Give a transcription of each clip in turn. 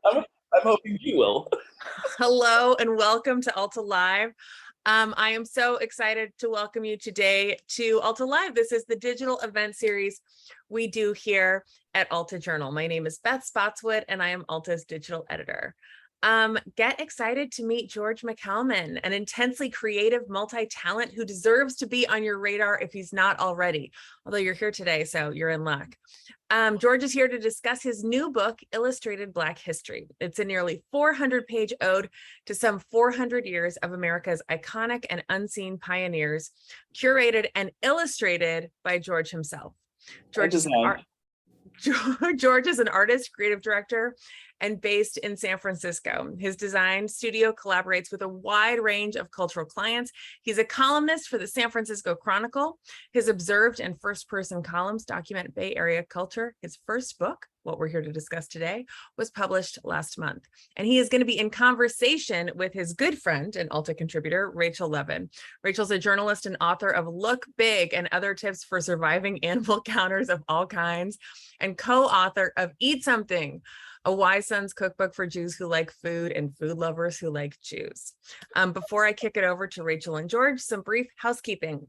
I'm, I'm hoping you will. Hello and welcome to Alta Live. I am so excited to welcome you today to Alta Live. This is the digital event series we do here at Alta Journal. My name is Beth Spotswood and I am Alta's digital editor. Get excited to meet George McCalman, an intensely creative multi-talent who deserves to be on your radar if he's not already, although you're here today, so you're in luck. George is here to discuss his new book, Illustrated Black History. It's a nearly 400-page ode to some 400 years of America's iconic and unseen pioneers, curated and illustrated by George himself. George is an artist, creative director, and based in San Francisco. His design studio collaborates with a wide range of cultural clients. He's a columnist for the San Francisco Chronicle. His observed and first-person columns document Bay Area culture. His first book, what we're here to discuss today, was published last month. And he is going to be in conversation with his good friend and Alta contributor, Rachel Levin. Rachel's a journalist and author of Look Big and Other Tips for Surviving Animal Counters of All Kinds, and co-author of Eat Something, a Wise Sons cookbook for Jews who like food and food lovers who like Jews. Before I kick it over to Rachel and George, some brief housekeeping.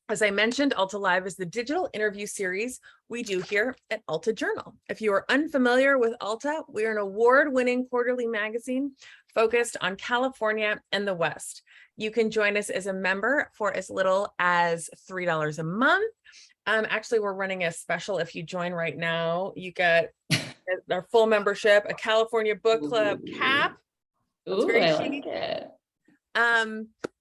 As I mentioned, Alta Live is the digital interview series we do here at Alta Journal. If you are unfamiliar with Alta, we are an award-winning quarterly magazine focused on California and the West. You can join us as a member for as little as $3 a month. Actually, we're running a special. If you join right now, you get our full membership, a California Book Club cap. Ooh, I like it.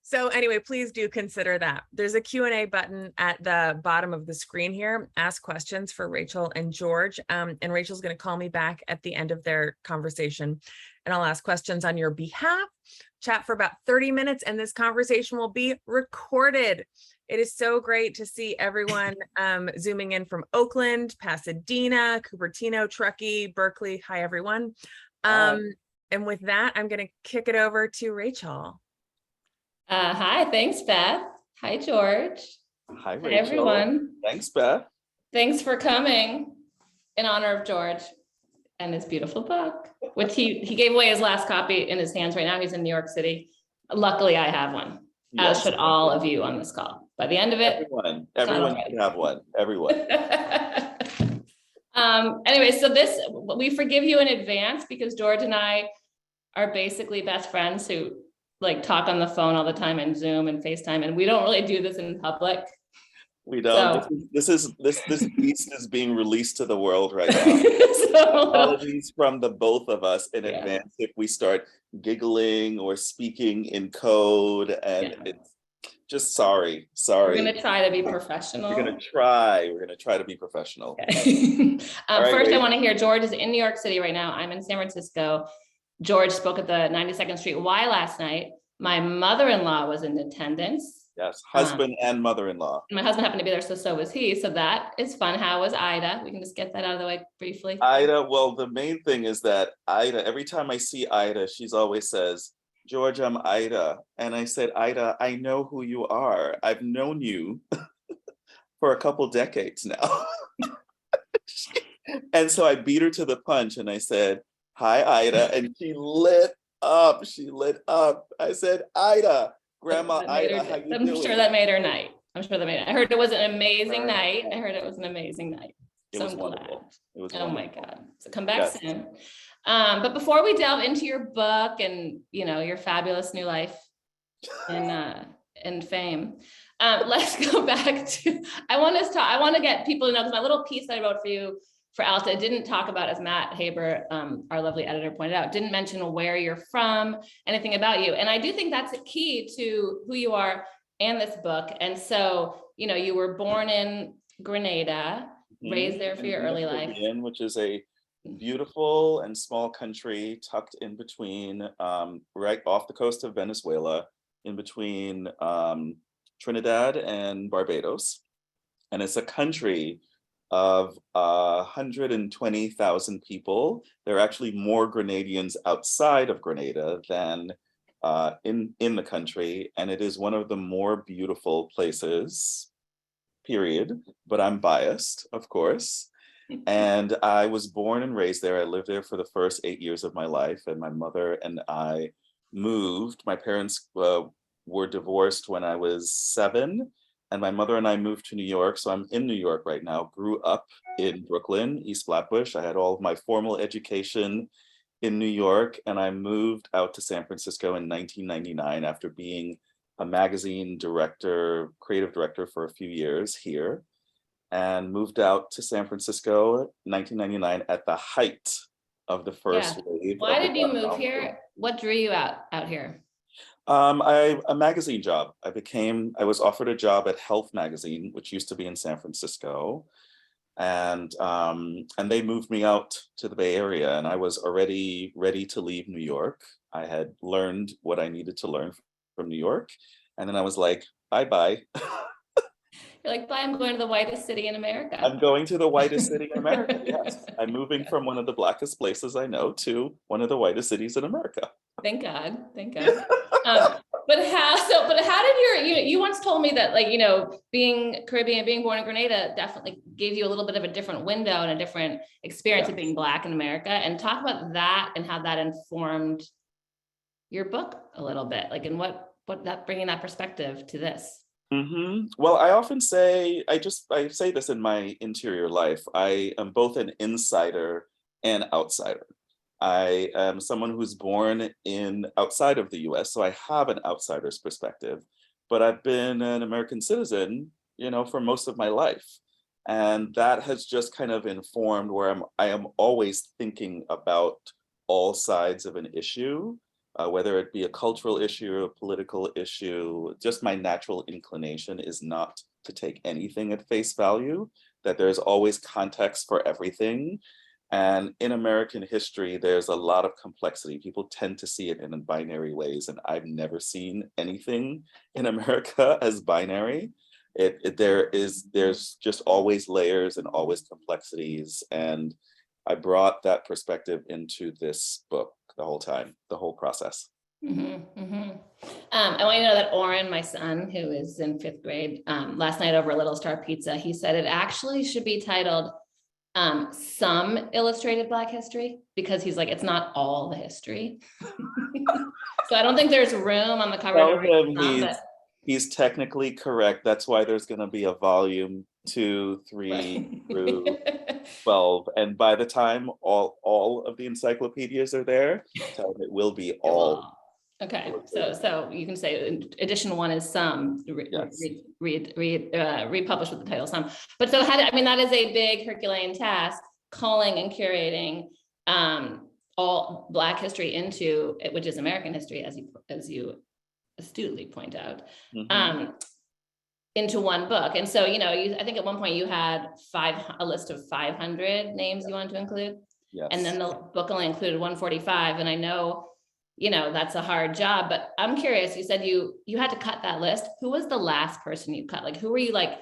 So anyway, please do consider that. There's a Q&A button at the bottom of the screen here. Ask questions for Rachel and George. And Rachel's going to call me back at the end of their conversation, and I'll ask questions on your behalf. Chat for about 30 minutes, and this conversation will be recorded. It is so great to see everyone zooming in from Oakland, Pasadena, Cupertino, Truckee, Berkeley. Hi, everyone. And with that, I'm going to kick it over to Rachel. Hi, thanks, Beth. Hi, George. Hi, Rachel. Hi, everyone. Thanks, Beth. Thanks for coming in honor of George and his beautiful book, which he gave away his last copy in his hands right now. He's in New York City. Luckily, I have one, as should all of you on this call. By the end of it, everyone should have one. Everyone. Anyway, so we forgive you in advance because George and I are basically best friends who like talk on the phone all the time and Zoom and FaceTime, and we don't really do this in public. We don't. So, this beast is being released to the world right now. So, apologies from the both of us in advance if we start giggling or speaking in code, and it's just sorry. We're gonna try to be professional. We're gonna try to be professional. Okay. First, I want to hear George is in New York City right now. I'm in San Francisco. George spoke at the 92nd Street Y last night. My mother-in-law was in attendance. Yes, husband and mother-in-law. My husband happened to be there, so was he. So that is fun. How was Ida? We can just get that out of the way briefly. Ida, well, the main thing is that Ida, every time I see Ida, she's always says, George, I'm Ida. And I said, Ida, I know who you are. I've known you for a couple decades now. And so I beat her to the punch and I said, hi, Ida. And she lit up. I said, Ida, Grandma Ida, how you doing? I'm sure that made her night. I heard it was an amazing night. It was wonderful. Oh my God. So come back soon. But before we delve into your book and, your fabulous new life and fame, let's go back to, I want to get people to know, because my little piece that I wrote for you for Alta didn't talk about, as Matt Haber, our lovely editor, pointed out, didn't mention where you're from, anything about you. And I do think that's a key to who you are and this book. And so, you were born in Grenada, raised there for your early life. Which is a beautiful and small country tucked in between, right off the coast of Venezuela, in between Trinidad and Barbados. And it's a country of 120,000 people. There are actually more Grenadians outside of Grenada than in the country, and it is one of the more beautiful places, period. But I'm biased, of course. And I was born and raised there. I lived there for the first 8 years of my life. And my mother and I moved. My parents were divorced when I was 7. And my mother and I moved to New York. So I'm in New York right now. Grew up in Brooklyn, East Flatbush. I had all of my formal education in New York. And I moved out to San Francisco in 1999 after being a magazine director, creative director for a few years here, and moved out to San Francisco 1999 at the height of the first wave. Why of the did you black move novel. here? What drew you out here? A magazine job. I was offered a job at Health Magazine, which used to be in San Francisco. And they moved me out to the Bay Area, and I was already ready to leave New York. I had learned what I needed to learn from New York. And then I was like, bye-bye. You're like, bye, I'm going to the whitest city in America. I'm going to the whitest city in America. Yes, I'm moving from one of the blackest places I know to one of the whitest cities in America. Thank God. Thank God. But how did you once told me that, like, being Caribbean, being born in Grenada definitely gave you a little bit of a different window and a different experience of being Black in America, and talk about that and how that informed your book a little bit, like, and what that bringing that perspective to this. Well, I often say, I say this in my interior life, I am both an insider and outsider. I am someone who's born outside of the US, so I have an outsider's perspective, but I've been an American citizen, for most of my life. And that has just kind of informed where I am always thinking about all sides of an issue, whether it be a cultural issue or a political issue. Just my natural inclination is not to take anything at face value, that there's always context for everything. And in American history, there's a lot of complexity. People tend to see it in binary ways, and I've never seen anything in America as binary. There's just always layers and always complexities. And I brought that perspective into this book the whole time, the whole process. I want you to know that Oren, my son, who is in 5th grade, last night over Little Star Pizza, he said it actually should be titled Some Illustrated Black History, because he's like, it's not all the history. So I don't think there's room on the cover. Tell him he's technically correct. That's why there's going to be a volume 2, 3 through 12. And by the time all of the encyclopedias are there, tell him it will be all. Okay, so you can say edition 1 is Some, republished with the title Some. But so that is a big Herculean task, calling and curating all Black history into it, which is American history, as you astutely point out, into one book. And so, I think at one point you had a list of 500 names you wanted to include. Yes. And then the book only included 145. And I know, that's a hard job, but I'm curious, you said you had to cut that list. Who was the last person you cut? Like, who were you like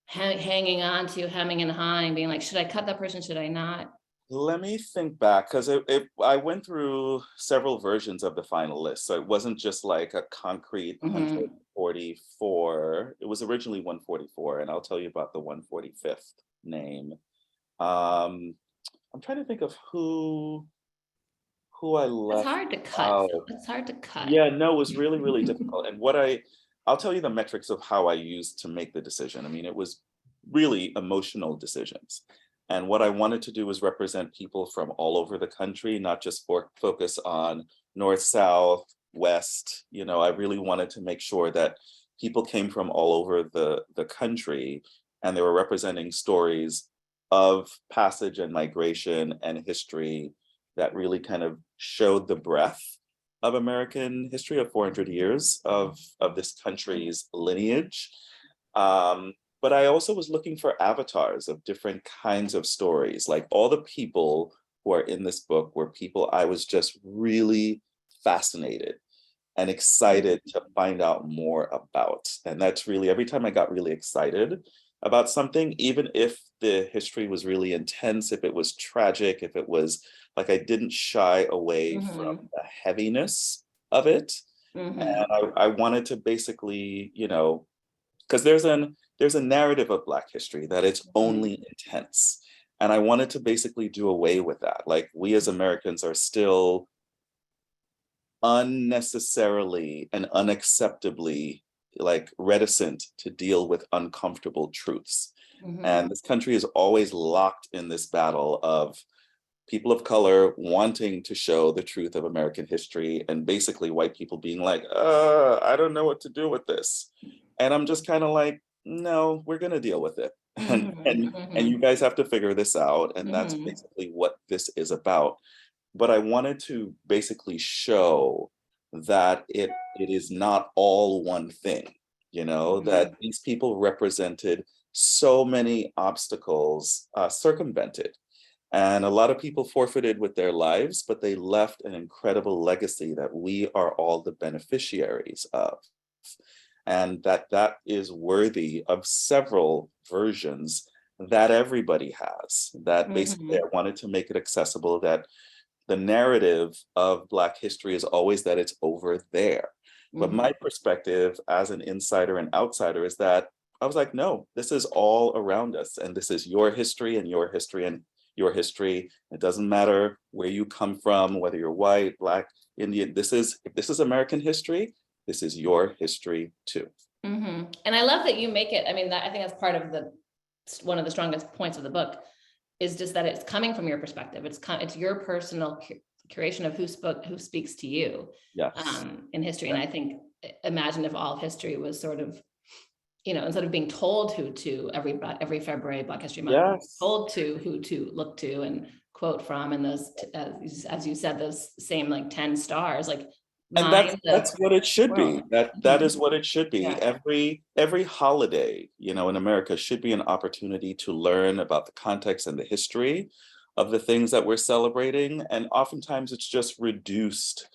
hanging on to, hemming and hawing, being like, should I cut that person? Should I not? Let me think back, because I went through several versions of the final list. So it wasn't just like a concrete 144. It was originally 144, and I'll tell you about the 145th name. I'm trying to think of who I left. It's hard to cut. Out. It's hard to cut. Yeah, no, it was really, really difficult. And I'll tell you the metrics of how I used to make the decision. I mean, it was really emotional decisions. And what I wanted to do was represent people from all over the country, not just focus on North, South, West. I really wanted to make sure that people came from all over the country, and they were representing stories of passage and migration and history that really kind of showed the breadth of American history of 400 years of this country's lineage. But I also was looking for avatars of different kinds of stories. Like, all the people who are in this book were people I was just really fascinated and excited to find out more about. And that's really, every time I got really excited about something, even if the history was really intense, if it was tragic, if it was like, I didn't shy away from the heaviness of it. And I wanted to basically, because there's a narrative of Black history that it's only intense. And I wanted to basically do away with that. Like, we as Americans are still unnecessarily and unacceptably like reticent to deal with uncomfortable truths. And this country is always locked in this battle of people of color wanting to show the truth of American history, and basically white people being like, I don't know what to do with this. And I'm just kind of like, no, we're gonna deal with it. And you guys have to figure this out. And that's basically what this is about. But I wanted to basically show that it is not all one thing, that these people represented so many obstacles circumvented. And a lot of people forfeited with their lives, but they left an incredible legacy that we are all the beneficiaries of. And that is worthy of several versions that everybody has. That basically I wanted to make it accessible, that the narrative of Black history is always that it's over there. But my perspective as an insider and outsider is that I was like, no, this is all around us. And this is your history and your history and your history. It doesn't matter where you come from, whether you're white, Black, Indian. If this is American history, this is your history too. And I love that you make it, I mean, I think that's part of one of the strongest points of the book, is just that it's coming from your perspective. It's your personal curation of who speaks to you in history. And I think, imagine if all of history was sort of, instead of being told who to every February Black History Month, told to who to look to and quote from, and those, as you said, those same like 10 stars, like. And that's what it should be. That is what it should be. Yeah. Every holiday, in America should be an opportunity to learn about the context and the history of the things that we're celebrating. And oftentimes it's just reduced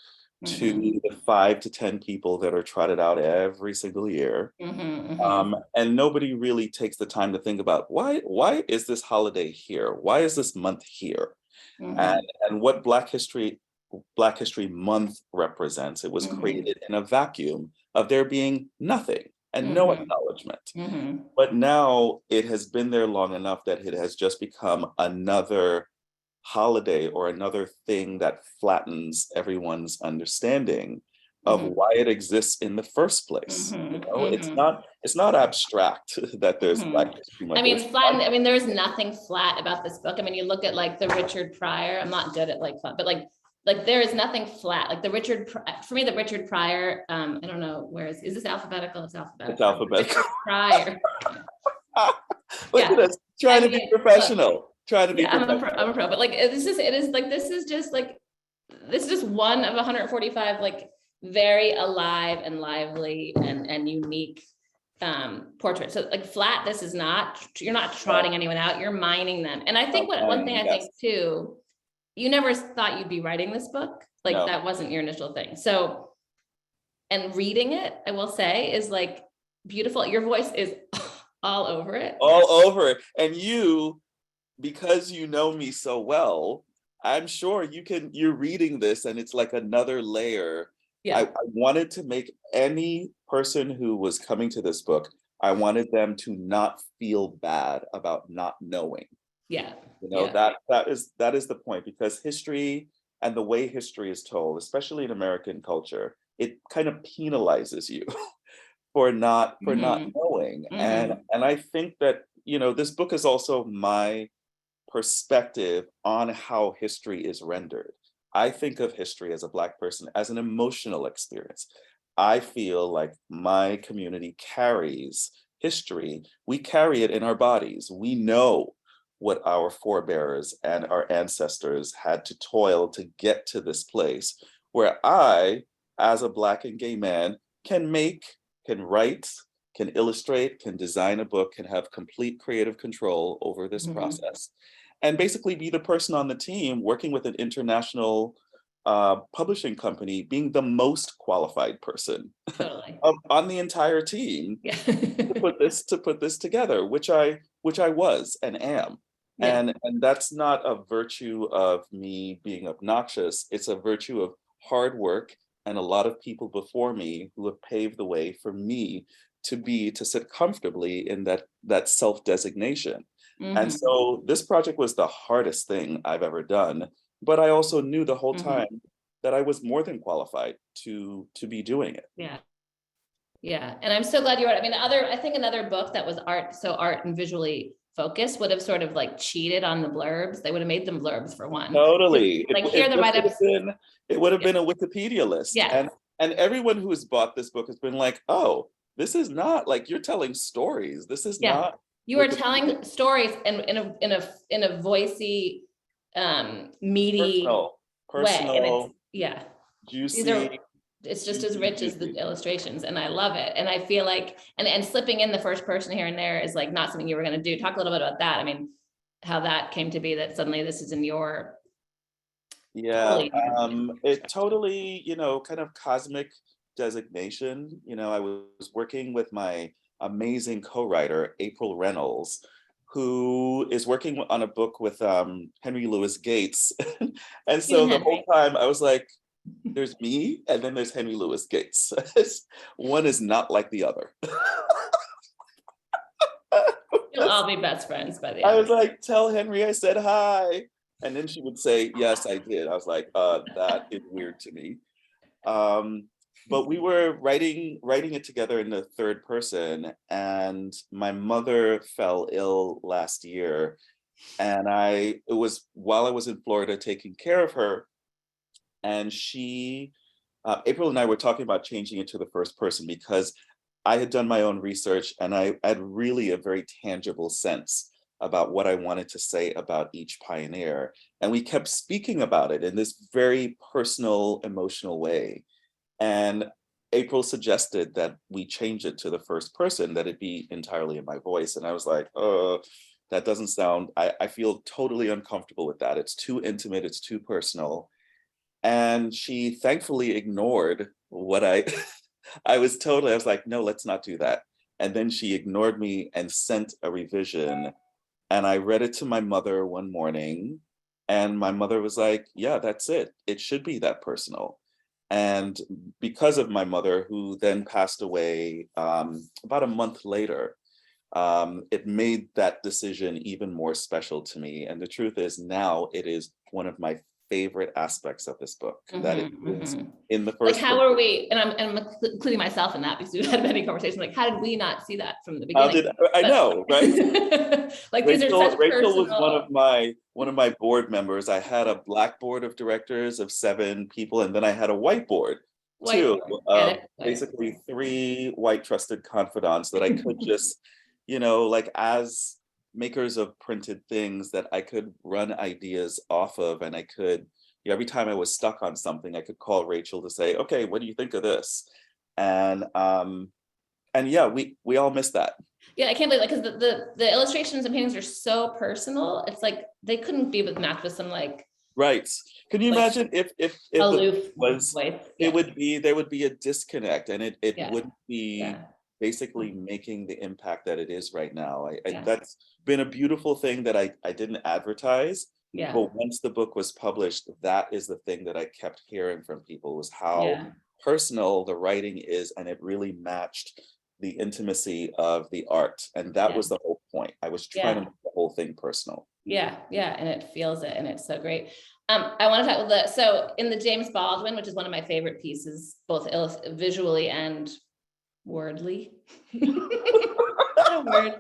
to the 5 to 10 people that are trotted out every single year. And nobody really takes the time to think about why is this holiday here? Why is this month here? And what Black History Month represents. It was created in a vacuum of there being nothing and no acknowledgement. But now it has been there long enough that it has just become another holiday or another thing that flattens everyone's understanding of why it exists in the first place. It's not abstract that there's Black History Month. I mean, flat. I mean, there's nothing flat about this book. I mean, you look at like the Richard Pryor. I'm not good at like flat, but like there is nothing flat. Like the Richard Pryor. I don't know where is this alphabetical? It's alphabetical. It's alphabetical. Richard Pryor. Look at us trying to be professional. I'm a pro, but like this is just one of 145 like very alive and lively and unique portraits. So like flat, this is not, you're not trotting anyone out, you're mining them. And I think one thing I think too, you never thought you'd be writing this book, like that wasn't your initial thing. So, and reading it, I will say, is like beautiful. Your voice is all over it. And you, because you know me so well, I'm sure you're reading this and it's like another layer. I wanted to make any person who was coming to this book, I wanted them to not feel bad about not knowing. That is the point, because history and the way history is told, especially in American culture, it kind of penalizes you for not knowing. And I think that, this book is also my perspective on how history is rendered. I think of history as a Black person as an emotional experience. I feel like my community carries history. We carry it in our bodies. We know what our forebears and our ancestors had to toil to get to this place where I, as a Black and gay man, can write, can illustrate, can design a book, can have complete creative control over this process, and basically be the person on the team working with an international publishing company, being the most qualified person on the entire team to put this together, which I was and am. And that's not a virtue of me being obnoxious. It's a virtue of hard work and a lot of people before me who have paved the way for me to sit comfortably in that self-designation. And so this project was the hardest thing I've ever done, but I also knew the whole time that I was more than qualified to be doing it. Yeah. Yeah. And I'm so glad you wrote. I mean, I think another book that was art and visually focused would have sort of like cheated on the blurbs. They would have made them blurbs for one. Totally. Like here the write-ups. It would have been a Wikipedia list. Yeah. And everyone who has bought this book has been like, oh, this is not like you're telling stories. This is not. You are telling stories in a voicey, meaty personal, way. And juicy. It's just as rich as the illustrations, and I love it. And I feel like, and slipping in the first person here and there is like not something you were going to do. Talk a little bit about that. I mean, how that came to be that suddenly this is in your. It totally, kind of cosmic designation. I was working with my amazing co-writer, April Reynolds, who is working on a book with Henry Louis Gates. And so the whole time I was like, there's me, and then there's Henry Louis Gates. One is not like the other. You'll all be best friends by the end. I was like, tell Henry I said hi. And then she would say, yes, I did. I was like, that is weird to me. But we were writing it together in the third person, and my mother fell ill last year. And it was while I was in Florida taking care of her. And April and I were talking about changing it to the first person because I had done my own research and I had really a very tangible sense about what I wanted to say about each pioneer. And we kept speaking about it in this very personal, emotional way. And April suggested that we change it to the first person, that it be entirely in my voice. And I was like, that doesn't sound, I feel totally uncomfortable with that. It's too intimate, it's too personal. And she thankfully ignored what I was like, no, let's not do that. And then she ignored me and sent a revision. And I read it to my mother one morning, and my mother was like, yeah, that's it. It should be that personal. And because of my mother, who then passed away about a month later, it made that decision even more special to me. And the truth is, now it is one of my favorite aspects of this book, that it is in the first. Like, how are we, and I'm including myself in that because we've had many conversations, like, how did we not see that from the beginning? I know, right? Like, Rachel, these are such Rachel was one of my board members. I had a black board of directors of 7 people, and then I had a white board too, basically 3 white trusted confidants that I could just, like, as makers of printed things, that I could run ideas off of. And I could, every time I was stuck on something, I could call Rachel to say, okay, what do you think of this? And yeah, we all miss that. Yeah, I can't believe it, because the illustrations and paintings are so personal. It's like they couldn't be matched with some like. Right. Can you imagine if aloof was voice? There would be a disconnect, and it wouldn't be basically making the impact that it is right now. That's been a beautiful thing that I didn't advertise. Yeah. But once the book was published, that is the thing that I kept hearing from people, was how personal the writing is, and it really matched the intimacy of the art. And that was the whole point. I was trying to make the whole thing personal. Yeah, and it feels it, and it's so great. I want to talk about so in the James Baldwin, which is one of my favorite pieces, both visually and wordly. Not a word.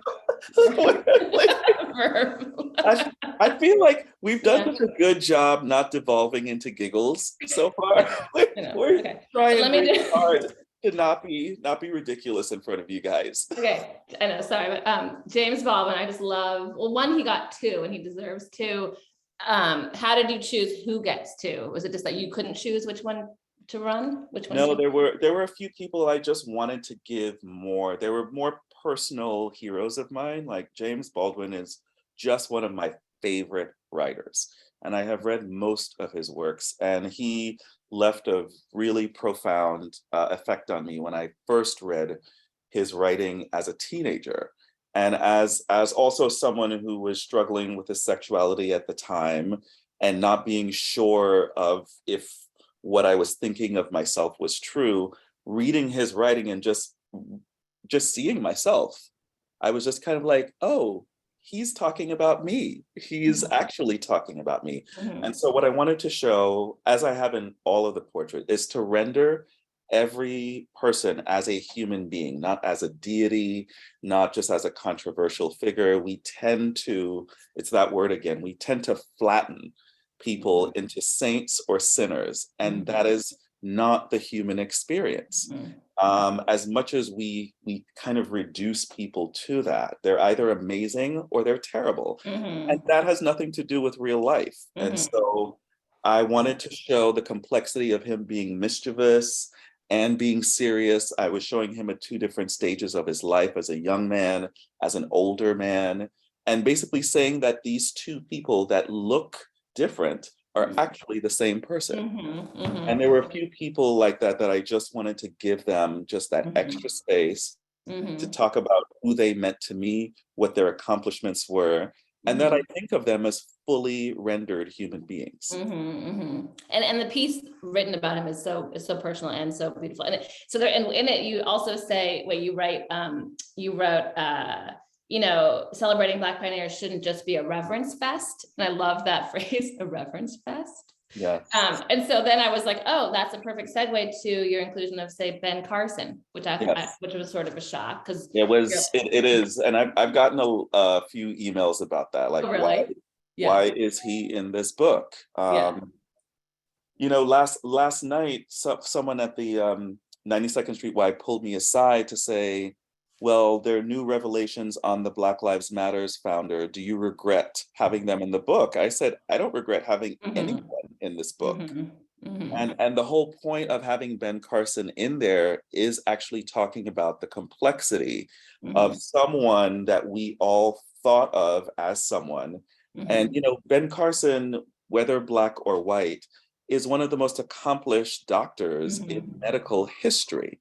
I feel like we've done such a good job not devolving into giggles so far. We're trying really hard to not be ridiculous in front of you guys. Okay, I know, sorry, but James Baldwin, I just love, well, one, he got 2 and he deserves 2. How did you choose who gets 2? Was it just that you couldn't choose which one to run? Which one? No, there were a few people I just wanted to give more. There were more personal heroes of mine. Like, James Baldwin is just one of my favorite writers, and I have read most of his works, and he left a really profound effect on me when I first read his writing as a teenager, and as also someone who was struggling with his sexuality at the time and not being sure of if what I was thinking of myself was true. Reading his writing and just seeing myself, I was just kind of like, oh, he's talking about me. He's actually talking about me. Mhm. And so what I wanted to show, as I have in all of the portraits, is to render every person as a human being, not as a deity, not just as a controversial figure. We tend to, it's that word again, we tend to flatten people into saints or sinners, and that is not the human experience. As much as we kind of reduce people to that, they're either amazing or they're terrible. And that has nothing to do with real life. And so I wanted to show the complexity of him being mischievous and being serious. I was showing him at 2 different stages of his life, as a young man, as an older man, and basically saying that these 2 people that look different are actually the same person. And there were a few people like that that I just wanted to give them just that extra space to talk about who they meant to me, what their accomplishments were, and that I think of them as fully rendered human beings. And the piece written about him is so personal and so beautiful. And so there, and in it, you also say, wait, you wrote, celebrating Black pioneers shouldn't just be a reverence fest. And I love that phrase, a reverence fest. Yeah. And so then I was like, oh, that's a perfect segue to your inclusion of, say, Ben Carson, which which was sort of a shock, because it is, and I've gotten a few emails about that, like, why is he in this book? Last night, someone at the 92nd Street Y pulled me aside to say, well, there are new revelations on the Black Lives Matters founder. Do you regret having them in the book? I said, I don't regret having anyone in this book. And the whole point of having Ben Carson in there is actually talking about the complexity of someone that we all thought of as someone. And, Ben Carson, whether Black or white, is one of the most accomplished doctors in medical history.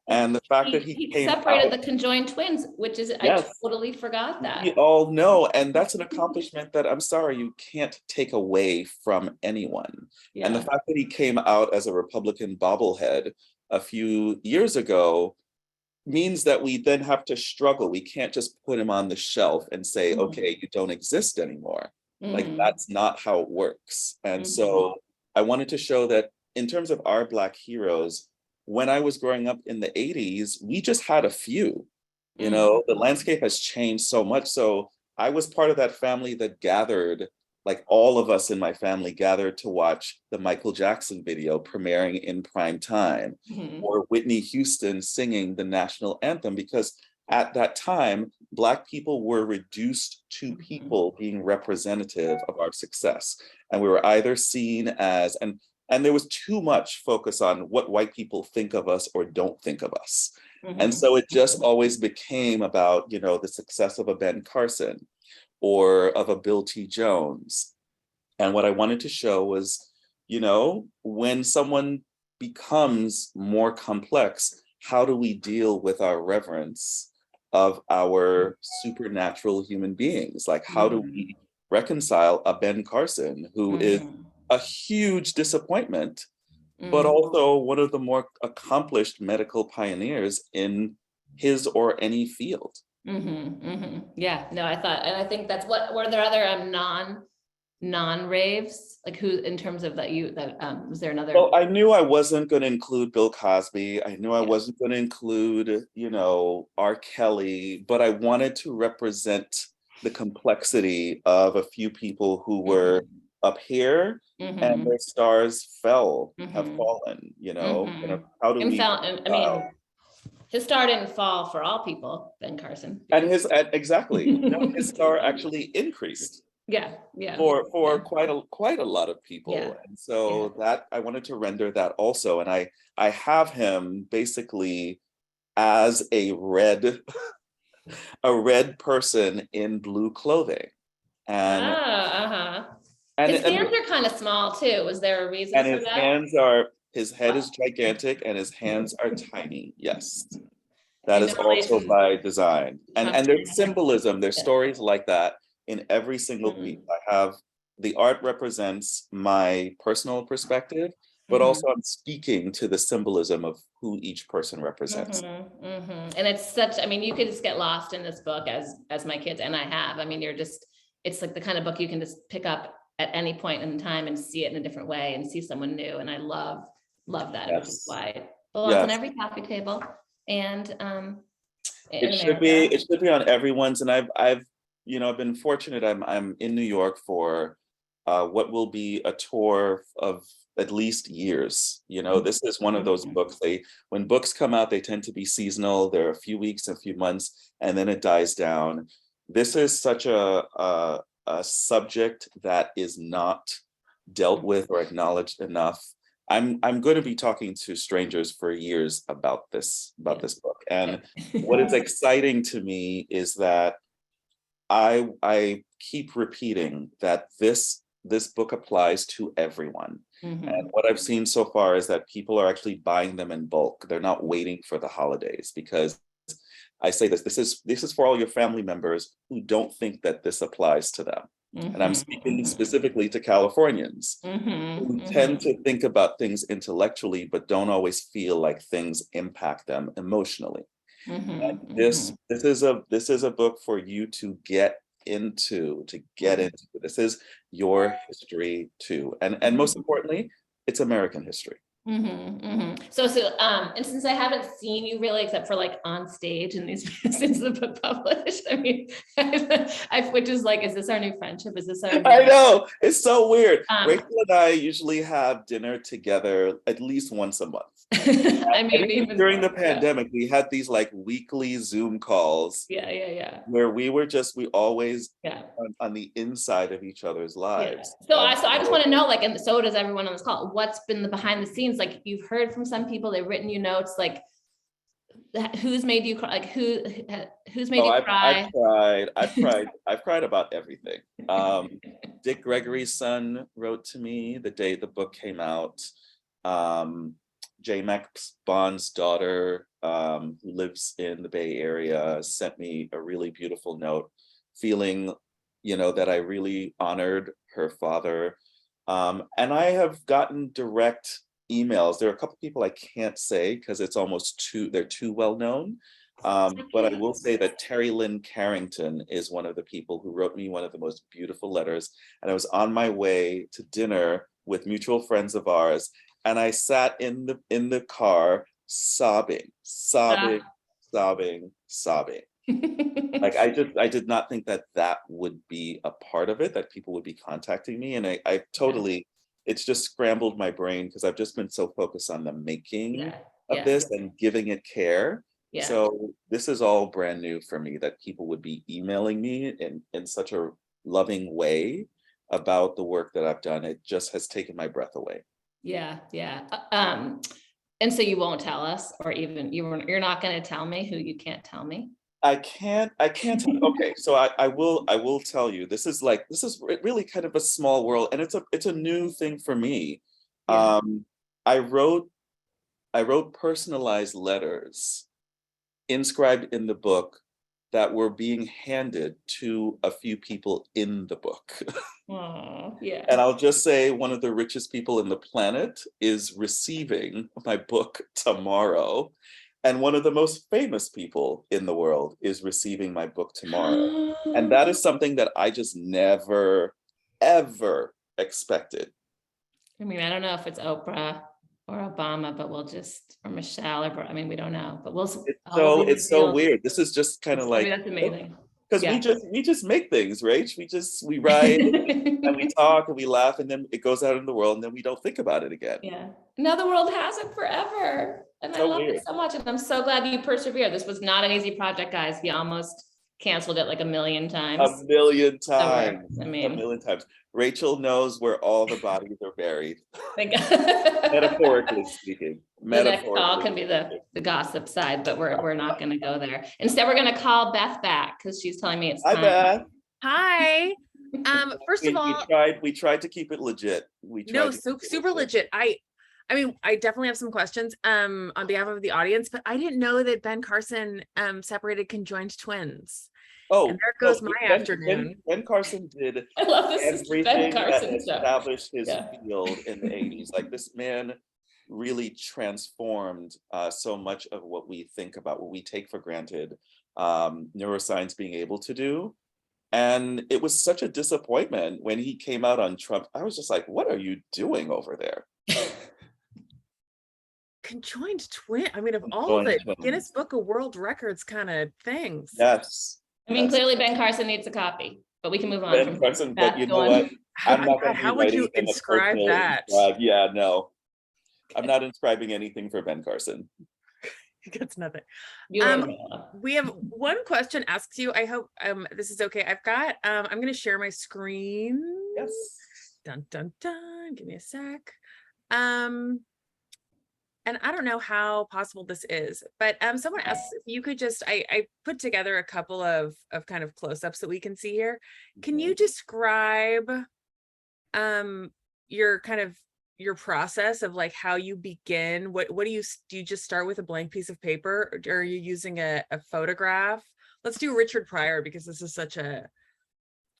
And the fact that he came separated out, the conjoined twins, which is, I totally forgot that. We all know, and that's an accomplishment that, I'm sorry, you can't take away from anyone. And the fact that he came out as a Republican bobblehead a few years ago means that we then have to struggle. We can't just put him on the shelf and say, okay, you don't exist anymore. Like, that's not how it works. And so I wanted to show that in terms of our Black heroes, when I was growing up in the 80s, we just had a few. The landscape has changed so much. So I was part of that family that gathered, like all of us in my family gathered to watch the Michael Jackson video premiering in prime time, or Whitney Houston singing the national anthem, because at that time, Black people were reduced to people being representative of our success. And we were either seen as, and there was too much focus on what white people think of us or don't think of us. And so it just always became about, the success of a Ben Carson or of a Bill T. Jones. And what I wanted to show was, when someone becomes more complex, how do we deal with our reverence of our supernatural human beings? Like, how do we reconcile a Ben Carson who is a huge disappointment, but also one of the more accomplished medical pioneers in his or any field? Yeah, no, I thought, and I think that's were there other non-raves, like, who, in terms of was there another? Well, I knew I wasn't going to include Bill Cosby. I knew I wasn't going to include, R. Kelly, but I wanted to represent the complexity of a few people who were up here and their stars have fallen, how do we? I mean, his star didn't fall for all people, Ben Carson. And exactly, his star actually increased. For quite a lot of people. And so that I wanted to render that also. And I have him basically as a red person in blue clothing. And his hands are kind of small too. Was there a reason for that? His head is gigantic and his hands are tiny. Yes. That is also by design. And there's symbolism, there's stories like that in every single piece. I have, the art represents my personal perspective, but also I'm speaking to the symbolism of who each person represents. And it's such, I mean, you could just get lost in this book as my kids and I have. I mean, it's like the kind of book you can just pick up at any point in time and see it in a different way and see someone new. And I love that, which is why it belongs on every coffee table. And it should be on everyone's. And I've been fortunate. I'm in New York for what will be a tour of at least years. This is one of those books, when books come out, they tend to be seasonal. There are a few weeks, a few months, and then it dies down. This is such a subject that is not dealt with or acknowledged enough. I'm going to be talking to strangers for years about this book. And what is exciting to me is that I keep repeating that this book applies to everyone. And what I've seen so far is that people are actually buying them in bulk. They're not waiting for the holidays, because I say this is for all your family members who don't think that this applies to them. And I'm speaking specifically to Californians who tend to think about things intellectually, but don't always feel like things impact them emotionally. This is a book for you to get into. This is your history too, and most importantly, it's American history. So and since I haven't seen you really, except for like on stage and these since the book published, I mean, which is like, is this our new friendship? Is this our I know, it's so weird. Rachel and I usually have dinner together at least once a month. I mean, even during the pandemic, we had these like weekly Zoom calls. Where we always on the inside of each other's lives. So I just want to know, like, and so does everyone on this call, what's been the behind the scenes? Like, you've heard from some people, they've written you notes, like, who's made you cry? Like, who's made you cry? I've cried about everything. Dick Gregory's son wrote to me the day the book came out. J. Max Bond's daughter, who lives in the Bay Area, sent me a really beautiful note, feeling, that I really honored her father. And I have gotten direct emails. There are a couple people I can't say because they're too well known. But I will say that Terry Lynn Carrington is one of the people who wrote me one of the most beautiful letters. And I was on my way to dinner with mutual friends of ours, and I sat in the car sobbing. Like, I did not think that would be a part of it, that people would be contacting me. And I totally, it's just scrambled my brain because I've just been so focused on the making of this and giving it care. So this is all brand new for me, that people would be emailing me in such a loving way about the work that I've done. It just has taken my breath away. And so you won't tell us, or even you're not going to tell me who you can't tell me? I can't. Okay, so I will tell you. This is really kind of a small world, and it's a new thing for me. I wrote personalized letters inscribed in the book that were being handed to a few people in the book. And I'll just say one of the richest people in the planet is receiving my book tomorrow. And one of the most famous people in the world is receiving my book tomorrow. And that is something that I just never, ever expected. I mean, I don't know if it's Oprah or Obama, but or Michelle, we don't know, but it's so weird. This is just kind of like, that's amazing. Because we just make things, right? We write and we talk and we laugh, and then it goes out in the world, and then we don't think about it again. Now the world has it forever. And I love it so much. And I'm so glad you persevered. This was not an easy project, guys. He almost canceled it like a million times. A million times. Rachel knows where all the bodies are buried. Metaphorically speaking. The next call can be the gossip side, but we're not going to go there. Instead, we're going to call Beth back because she's telling me it's time. Hi, Beth. Hi. First of all, we tried to keep it legit. Super legit. I mean, I definitely have some questions on behalf of the audience, but I didn't know that Ben Carson separated conjoined twins. Oh, And there no, goes my afternoon. Ben Carson did I love this is the Ben everything that Carson show. established his Yeah. field in the 80s. Like, this man really transformed so much of what we think about, what we take for granted, neuroscience being able to do. And it was such a disappointment when he came out on Trump. I was just like, what are you doing over there? Conjoined twin. I mean, of all Conjoined the twins. Guinness Book of World Records kind of things. Yes. I mean, yes. clearly Ben Carson needs a copy, but we can move on. Ben from Carson, that. but you Go know on. what? I'm not going to How would you inscribe that? Yeah, no. I'm not inscribing anything for Ben Carson. He gets nothing. You We have one question asks you. I hope this is okay. I've got I'm going to share my screen. Yes. Dun dun dun. Give me a sec. And I don't know how possible this is, but someone asked if you could just, I put together a couple of kind of close-ups that we can see here. Can you describe your kind of your process of like how you begin? What do you just start with a blank piece of paper, or are you using a photograph? Let's do Richard Pryor, because this is such a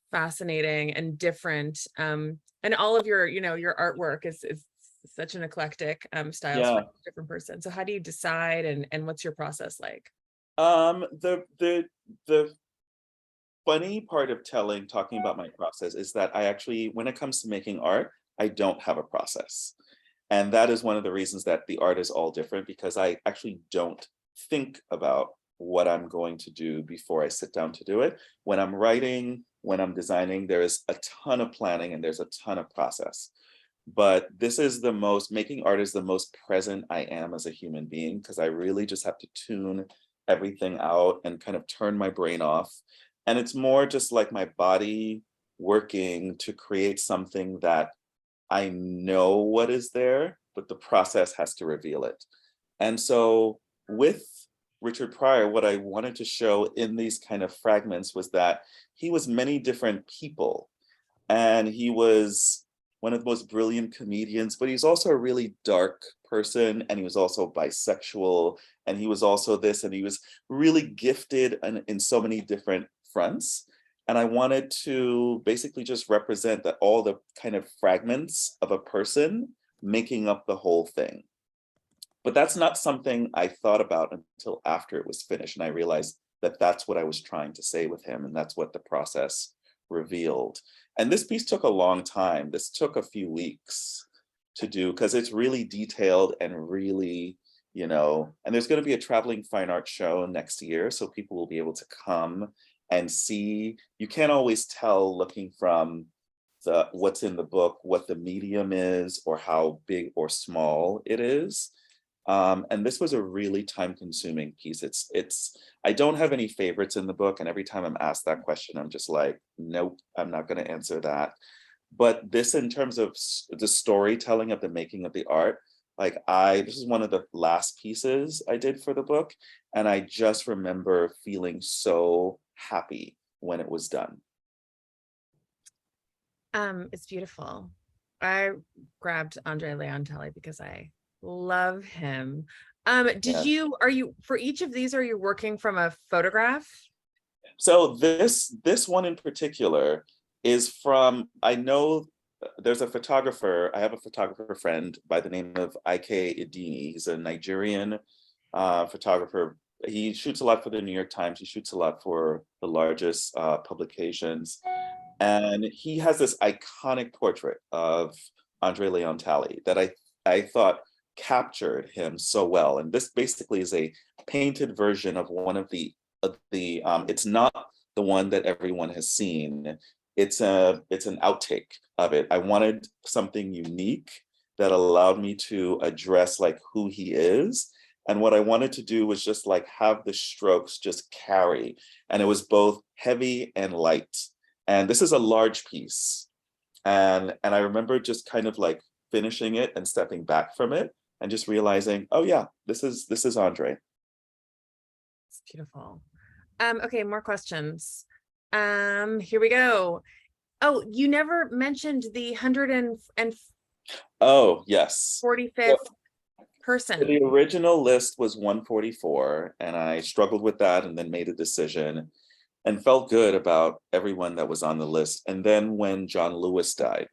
fascinating and different and all of your, you know, your artwork is such an eclectic styles for a different person. So how do you decide, and what's your process like? The funny part of talking about my process is that I actually, when it comes to making art, I don't have a process. And that is one of the reasons that the art is all different, because I actually don't think about what I'm going to do before I sit down to do it. When I'm writing, when I'm designing, there is a ton of planning and there's a ton of process. But this is making art is the most present I am as a human being, because I really just have to tune everything out and kind of turn my brain off. And it's more just like my body working to create something that I know what is there, but the process has to reveal it. And so with Richard Pryor, what I wanted to show in these kind of fragments was that he was many different people. And he was one of the most brilliant comedians, but he's also a really dark person, and he was also bisexual, and he was also this, and he was really gifted in so many different fronts. And I wanted to basically just represent that all the kind of fragments of a person making up the whole thing. But that's not something I thought about until after it was finished. And I realized that that's what I was trying to say with him. And that's what the process revealed. And this piece took a long time. This took a few weeks to do, because it's really detailed and really, you know, and there's going to be a traveling fine art show next year. So people will be able to come and see. You can't always tell looking from what's in the book, what the medium is, or how big or small it is. And this was a really time-consuming piece. I don't have any favorites in the book, and every time I'm asked that question, I'm just like, nope, I'm not going to answer that. But this, in terms of the storytelling of the making of the art, like this is one of the last pieces I did for the book, and I just remember feeling so happy when it was done. It's beautiful. I grabbed Andre Leonteli because I love him. For each of these, are you working from a photograph? So this one in particular is from, I know there's a photographer, I have a photographer friend by the name of Ike Idini. He's a Nigerian photographer. He shoots a lot for the New York Times. He shoots a lot for the largest publications. And he has this iconic portrait of Andre Leonteli that I thought captured him so well. And this basically is a painted version of one of the it's not the one that everyone has seen. It's an outtake of it. I wanted something unique that allowed me to address like who he is. And what I wanted to do was just like have the strokes just carry. And it was both heavy and light. And this is a large piece. And I remember just kind of like finishing it and stepping back from it and just realizing, oh yeah, this is Andre. It's beautiful. Okay, more questions. Here we go. Oh, you never mentioned the 145th Oh, yes. person. So the original list was 144, and I struggled with that and then made a decision. and felt good about everyone that was on the list. And then when John Lewis died,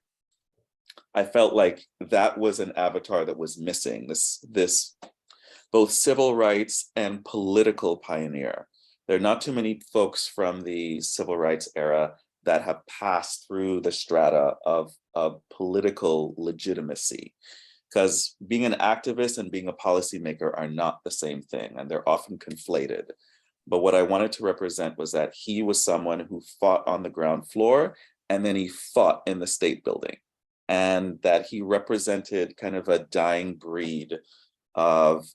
I felt like that was an avatar that was missing, this both civil rights and political pioneer. There are not too many folks from the civil rights era that have passed through the strata of political legitimacy, because being an activist and being a policymaker are not the same thing, and they're often conflated. But what I wanted to represent was that he was someone who fought on the ground floor, and then he fought in the state building, and that he represented kind of a dying breed of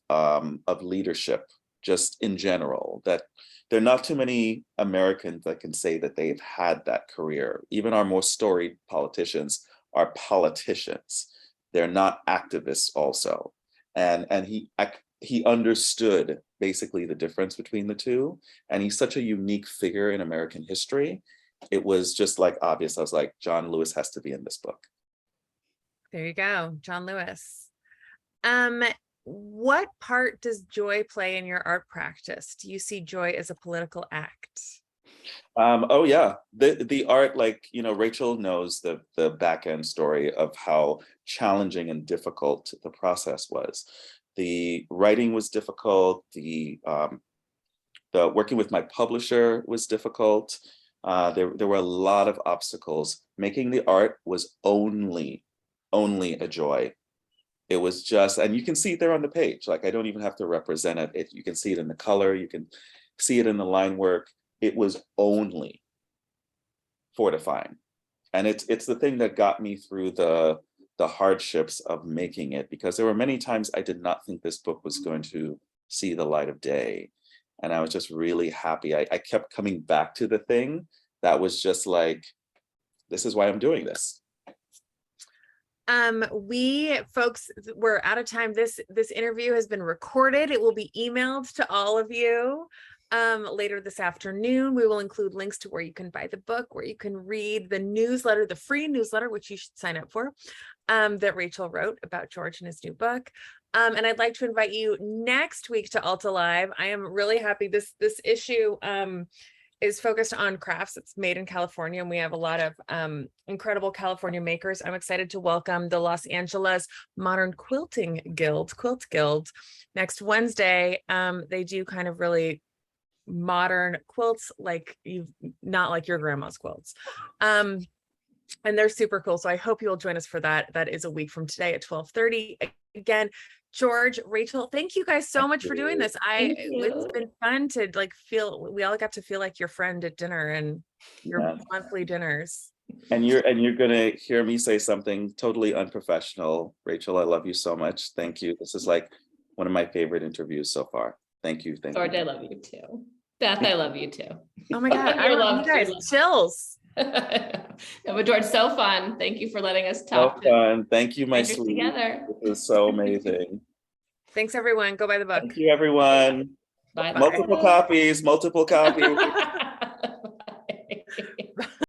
leadership, just in general, that there are not too many Americans that can say that they've had that career. Even our most storied politicians are politicians. They're not activists also. And he understood basically the difference between the two. And he's such a unique figure in American history. It was just like obvious. I was like, John Lewis has to be in this book. There you go, John Lewis. What part does joy play in your art practice? Do you see joy as a political act? Oh yeah, the art, like, you know, Rachel knows the back end story of how challenging and difficult the process was. The writing was difficult. The working with my publisher was difficult. There were a lot of obstacles. Making the art was only a joy. It was just, and you can see it there on the page. Like, I don't even have to represent it. You can see it in the color. You can see it in the line work. It was only fortifying. And it's the thing that got me through the hardships of making it, because there were many times I did not think this book was going to see the light of day. And I was just really happy. I kept coming back to the thing that was just like, this is why I'm doing this. Folks, we're out of time. This interview has been recorded. It will be emailed to all of you later this afternoon. We will include links to where you can buy the book, where you can read the newsletter, the free newsletter, which you should sign up for, that Rachel wrote about George and his new book. And I'd like to invite you next week to Alta Live. I am really happy. This issue is focused on crafts. It's made in California, and we have a lot of incredible California makers. I'm excited to welcome the Los Angeles Modern Quilting Guild, Quilt Guild, next Wednesday. They do kind of really modern quilts, like not like your grandma's quilts. And they're super cool. So I hope you'll join us for that. That is a week from today at 12:30. Again, George, Rachel, thank you guys so much for doing this. It's been fun to like we all got to feel like your friend at dinner and your monthly dinners. And you're gonna hear me say something totally unprofessional. Rachel, I love you so much. Thank you. This is like one of my favorite interviews so far. Thank you. Thank you. George, I love you too. Beth, I love you too. Oh my God, I love you guys. Chills. No, but George, so fun. Thank you for letting us talk. So fun. Thank you, my sweet. Together. This is so amazing. Thanks, everyone. Go buy the book. Thank you, everyone. Bye. Multiple copies.